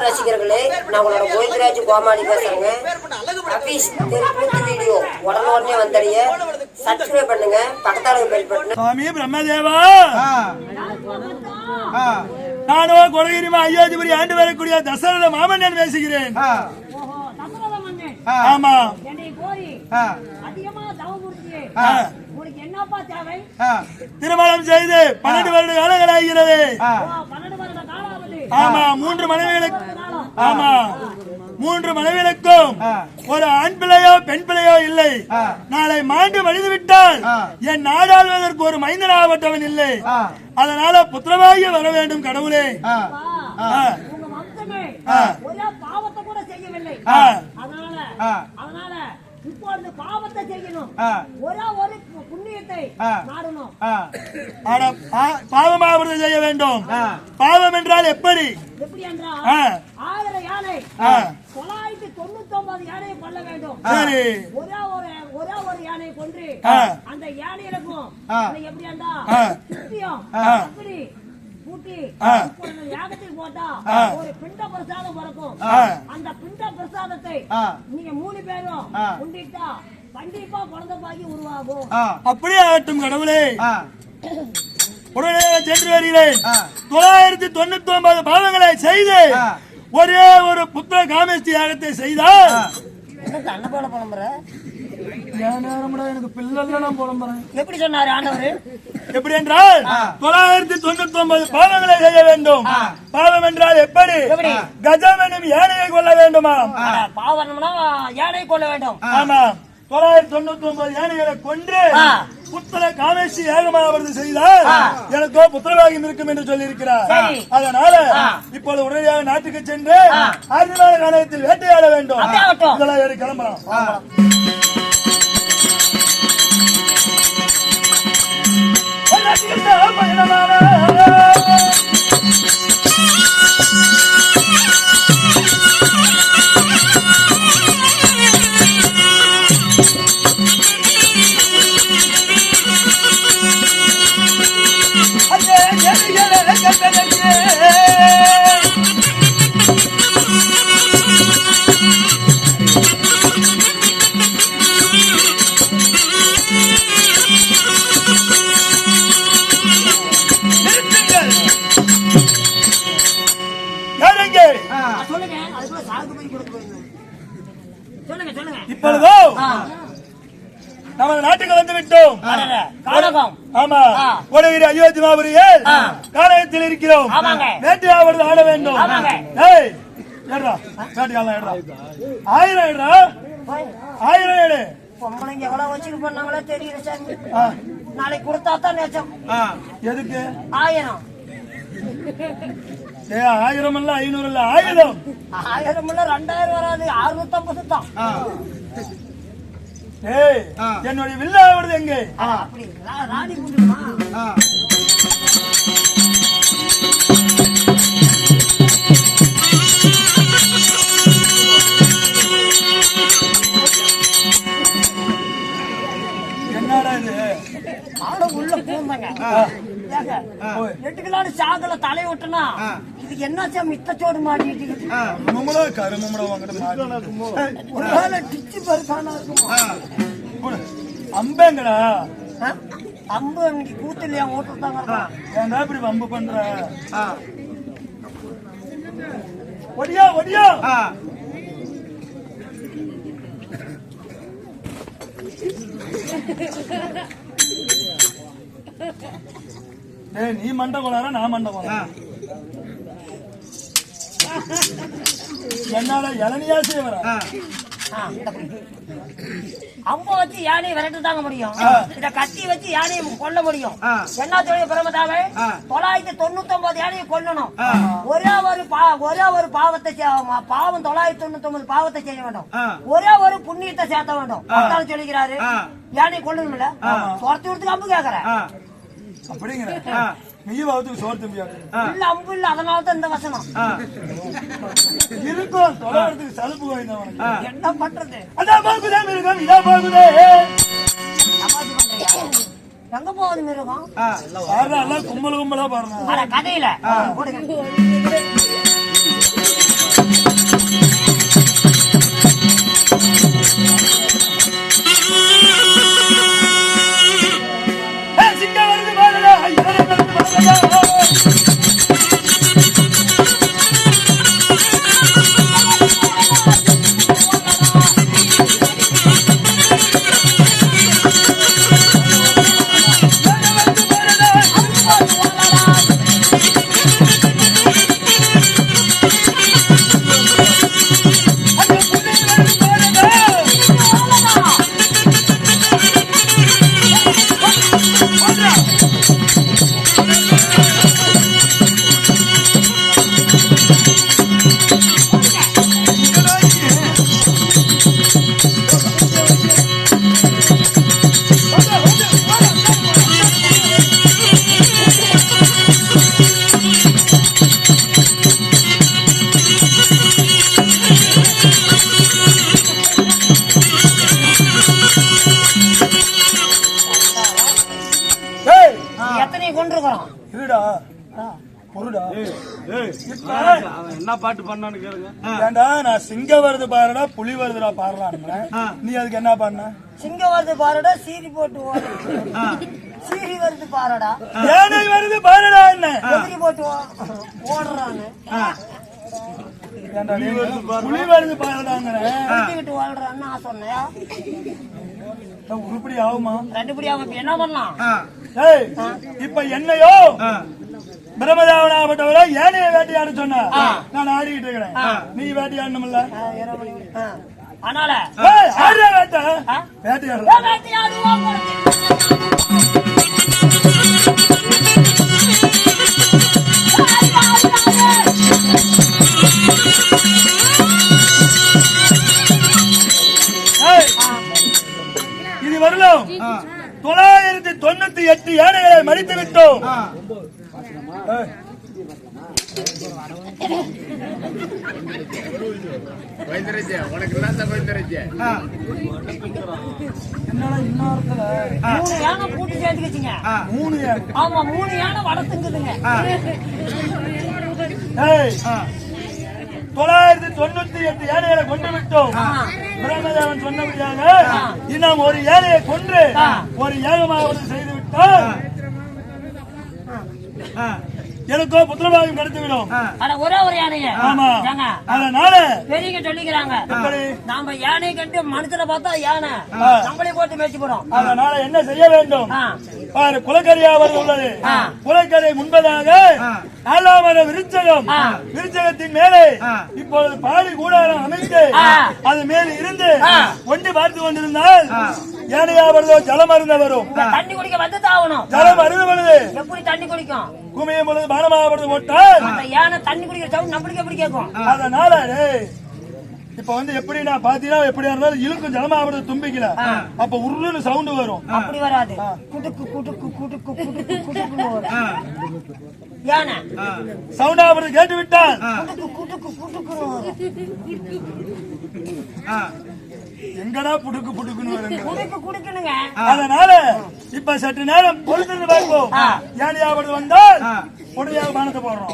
ரசிகர்களே, நான் உங்களோட கோவிந்தராஜ் கோமாளி பேசுறேங்க. ஆபீஸ் வீடியோ உடனே வந்தடைய சப்ஸ்கிரைப் பண்ணுங்க, பக்கத்தால பெல் பட்டன். சுவாமி பிரம்மதேவா, நானோ கொடகிரிமா அயோத்திபுரி ஆண்டு வரக்கூடிய தசரத மாமன்னன் பேசுகிறேன். ஆமா, திருமணம் செய்து 12 வருட காலங்கள் ஆகிறது. ஆமா, 3 மனைவிகளுக்கு. ஆமா, 3 மனைவிகளுக்கும் ஒரு ஆண் பிள்ளையோ பெண் பிள்ளையோ இல்லை. நாளை மாண்டு மனித விட்டால் என் நாடாளுவதற்கு ஒரு மைந்தனாகப்பட்டவன் இல்லை. அதனால புத்திரமாகி வர வேண்டும் கடவுளே. பாவத்தை கூட செய்யவில்லை. அதனால இப்பொழுது பாவத்தை செய்யணும், ஒரே ஒரு புண்ணியத்தை நாடணும். பாவமாவது செய்ய வேண்டும். பாவம் என்றால் எப்படி? எப்படி என்றால் 1000 யானை 999 யானையை கொல்ல வேண்டும். சரி, ஒரே ஒரு யானையை கொன்று அந்த யானைகளுக்கும் எப்படி என்றால் அப்படி பூட்டி யாகத்தில் போட்டா ஒரு பிண்ட பிரசாதம் பிறக்கும். அந்த பிண்ட பிரசாதத்தை நீங்க 3 பேரும் உண்டிட்டா கண்டிப்பா குழந்தை பாக்கி உருவாகும். அப்படியே ஆகட்டும் கடவுளே. உடனே சென்று வருகிறேன். 999 பாவங்களை செய்து ஒரே ஒரு புத்திர காமேஷ்டி யாகத்தை செய்தால் அண்ண போல புலம்புற எனக்கு பிள்ளை புலம்புறேன். எப்படி சொன்னாரு ஆண்டவர்? எப்படி என்றால் 999 பாவங்களை செய்ய வேண்டும். பாவம் என்றால் எப்படி? கஜம் எனும் யானையை கொள்ள வேண்டுமா? பாவம்னா யானை கொள்ள வேண்டும். ஆமா, 999 யானைகளை கொன்று புத்திர காமேஷ்டி யாகமாவது செய்தால் எனக்கோ புத்திரவாகியம் இருக்கும் என்று சொல்லி இருக்கிறார். அதனால இப்போது உடனடியாக நாட்டுக்கு சென்று ஆதிமான காலத்தில் வேட்டையாட வேண்டும். இதெல்லாம் கிளம்பலாம். இப்பொழுதோ நமது நாட்டுக்கு வந்து விட்டோம். ஆமா, கொடகிரி அயோத்திமாபுரியில் காலத்தில் இருக்கிறோம். வேட்டையாவது ஆட வேண்டும். 1000 எடு. பொம்பளைங்க எவ்வளவு வச்சுட்டு பண்ணாங்களே தெரியல சாமி. நாளைக்கு கொடுத்தா தான் நேச்சம். எதுக்கு 1000? 1000 இல்ல 500 இல்ல 1000. 1000 இல்ல 2000 வராது, 650 தான். என்னுடைய வில்லாவது எங்க? அப்படி ராணி குண்டுமா? என்னடா இது? ஆட உள்ள போந்தாங்க. 8 கிலோ சாகல தலை விட்டுனா இதுக்கு என்னாச்சா மித்தச்சோடு மாட்டிட்டு அம்பங்கடா. அம்பு அன்னைக்கு கூத்துலையா ஓட்டுட்டாங்க. ஏன்டா இப்படி அம்பு பண்ற? ஒடியா ஒடியா. நீ மண்ட கொள்ளார, நான் மண்ட கொள்ள. என்னால இளநியா செய்ய வர அம்பு வச்சு யானையை விரட்டு தாங்க முடியும். இத கத்தி வச்சு யானையை கொல்ல முடியும். என்ன தொழில் பிரமதாவே? 999 யானையை கொல்லணும். ஒரே ஒரு பாவத்தை பாவம் 999 பாவத்தை செய்ய வேண்டும். ஒரே ஒரு புண்ணியத்தை சேர்த்த வேண்டும். சொல்லிக்கிறாரு யானையை கொல்லணும் இல்ல, துரத்தி விடுறதுக்கு அம்பு கேக்குற அப்படிங்கிற. நீ பாவத்துக்கு சோறு தம்பியாது இல்ல, அம்பு இல்ல. அதனாலதான் இந்த வசனம் இருக்கும். தொலைறதுக்கு சலுப்பு வாய்ந்தவன் என்ன பண்றது? அதான் போகுதே மிருகம், இதா போகுதே. எங்க போகுது மிருகம்? கும்பல கும்பலா பாருங்க கதையில பொருடா அவன் என்ன பாட்டு பண்ணான்னு கேளுங்க. ஏண்டா நான் சிங்கம் வருது பாருடா புலி வருதுடா பாடலான்னு நீ அதுக்கு என்ன பண்ண? சிங்கம் வருது பாருடா சீரி போட்டு ஓடு. சீரி வருது பாருடா யானை வருது பாருடா என்ன எதிரி போட்டு ஓடுறான்னு ஏண்டா புலி வருது பாருடாங்கிற கட்டிக்கிட்டு ஓடுறான்னு நான் சொன்னேன். உருப்படி ஆகுமா? ரெண்டுபடி அவன் என்ன பண்ணலாம்? ஏய் இப்ப என்னையோ பிரம்மதாவனாப்பட்டவரை ஏனைய வேட்டையாட சொன்ன நான் ஆடிக்கிட்டு இருக்கிறேன். நீ வேட்டையாடணும்ல? அதனால ஆடுற வேட்டை வேட்டையாடுற வேட்டையாடுவோம். இது வரலாம் 998 யானைகளை மடித்து விட்டோம். என்னடா இன்னொருத்தர 3 யானை கூட்டி சேர்த்துக்கிச்சிங்க. 3 யானை. ஆமா 3 யானை வளர்த்துங்குதுங்க. 998 யானைகளை கொண்டு விட்டோம். பிரம்மதேவன் சொன்னபடியாக இன்னும் ஒரு யானையை கொன்று ஒரு யாகமாவது செய்து விட்டால் எனக்கோ புத்திரபாகம் கிடைத்துவிடும். ஆனா ஒரே ஒரு யானைய. ஆமா. அதனால பெரியவங்க சொல்லிக்கிறாங்க நாம யானை கண்டு மனுஷனை பார்த்தா யானை நம்மளே போட்டு மேய்ச்சி போடும். அதனால என்ன செய்ய வேண்டும்? பாரு குலக்கரியாவது உள்ளது. குலக்கரை முன்பதாக 4 விருச்சகம், விருச்சகத்தின் மேலே இப்பொழுது பாடி கூடாரம் அமைத்து அது மேல் இருந்து ஒன்று பார்த்து கொண்டிருந்தால் யானையா வருதோ ஜலம் அருந்த வரும். தண்ணி குடிக்க வந்து தாவணும். ஜலம் அருந்த பொழுது எப்படி தண்ணி குடிக்கும்? குமியும் பொழுது பானமாவது போட்டால் அந்த யானை தண்ணி குடிக்கிற சவுண்ட் நம்மளுக்கு எப்படி கேட்கும்? அதனால இப்ப வந்து எப்படின்னா பாத்தீங்கன்னா எப்படியா இருந்தாலும் இழுக்கும் ஜலமாவது தும்பிக்கல அப்ப உருன்னு சவுண்ட் வரும். அப்படி வராது. குடுக்கு குடுக்கு குடுக்கு குடுக்கு குடுக்குன்னு வரும். யானை சவுண்ட் ஆவது கேட்டு விட்டால் குடுக்கு குடுக்கு குடுக்குன்னு வரும். எங்கடா புடுக்கு புடுக்குன்னு வருங்க. குடுக்கு குடுக்குனுங்க. அதனால இப்ப சற்று நேரம் பொறுத்து பார்ப்போம். யானையாவது வந்தால் உடனே பானத்தை போடுறோம்.